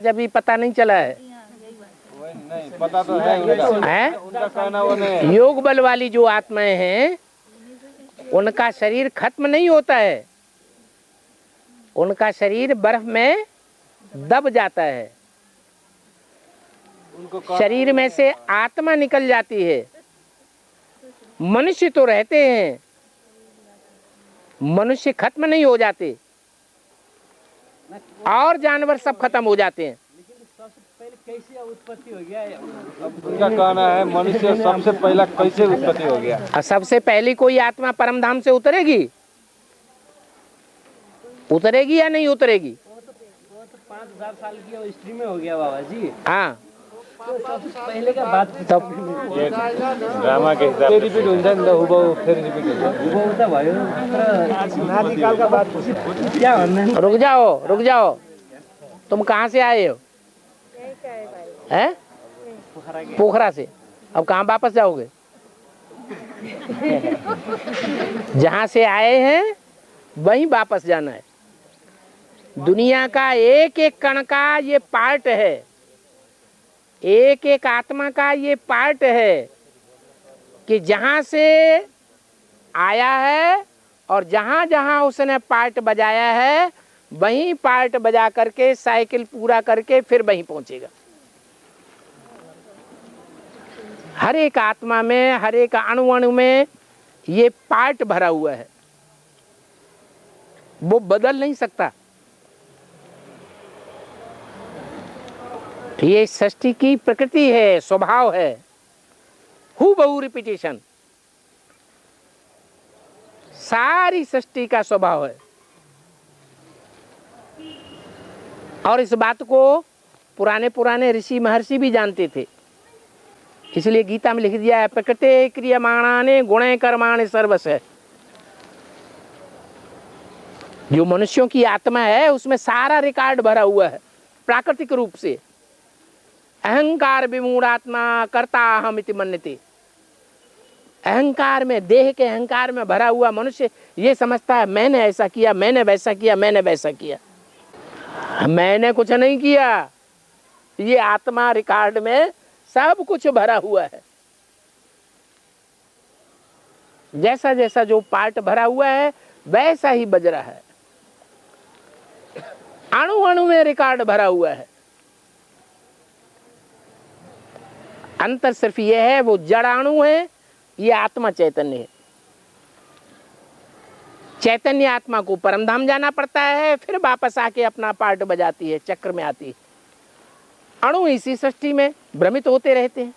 जब भी पता नहीं चला है। नहीं पता तो है उनका कहना वो नहीं। योग बल वाली जो आत्माएं हैं उनका शरीर खत्म नहीं होता है, उनका शरीर बर्फ में दब जाता है। शरीर में से आत्मा निकल जाती है। मनुष्य तो रहते हैं, मनुष्य खत्म नहीं हो जाते और जानवर सब खत्म हो जाते हैं। कैसे उत्पत्ति हो गया? उनका कहना है मनुष्य सबसे पहला कैसे उत्पत्ति हो गया। और सबसे पहली कोई आत्मा परम धाम से उतरेगी, उतरेगी या नहीं उतरेगी? वो तो 5000 साल की हिस्ट्री में हो गया बाबा जी। हाँ तो सबसे पहले का बात तब ड्रामा के हिसाब से रिपीट हुन्छ नि त, हुबहु फेरि रिपीट हुन्छ। वो त भयो नादिकाल का बात क्या भन्नु? रुक जाओ, तुम कहाँ से आए हो? हैं? पोखरा से। अब कहाँ वापस जाओगे? जहाँ से आए हैं वहीं वापस जाना है। दुनिया का एक एक कण का ये पार्ट है, एक एक आत्मा का ये पार्ट है कि जहाँ से आया है और जहाँ जहाँ उसने पार्ट बजाया है वहीं पार्ट बजा करके साइकिल पूरा करके फिर वहीं पहुँचेगा। हर एक आत्मा में, हर एक अणु अणु में ये पार्ट भरा हुआ है, वो बदल नहीं सकता। ये सृष्टि की प्रकृति है, स्वभाव है, हूबहू रिपीटेशन। सारी सृष्टि का स्वभाव है और इस बात को पुराने ऋषि महर्षि भी जानते थे। इसलिए गीता में लिख दिया है प्रकृते क्रियमाणाने गुणे कर्माणि सर्वस्य। जो मनुष्यों की आत्मा है उसमें सारा रिकॉर्ड भरा हुआ है प्राकृतिक रूप से। अहंकार विमूढ़ात्मा कर्ता अहम इति मन्यते। अहंकार में, देह के अहंकार में भरा हुआ मनुष्य ये समझता है मैंने ऐसा किया, मैंने वैसा किया, मैंने वैसा किया। मैंने कुछ नहीं किया, ये आत्मा रिकॉर्ड में सब कुछ भरा हुआ है। जैसा जैसा जो पार्ट भरा हुआ है वैसा ही बज रहा है। अणु अणु में रिकॉर्ड भरा हुआ है। अंतर सिर्फ ये है वो जड़ अणु है, ये आत्मा चैतन्य है। चैतन्य आत्मा को परमधाम जाना पड़ता है, फिर वापस आके अपना पार्ट बजाती है, चक्र में आती है। अणु इसी सृष्टि में भ्रमित होते रहते हैं।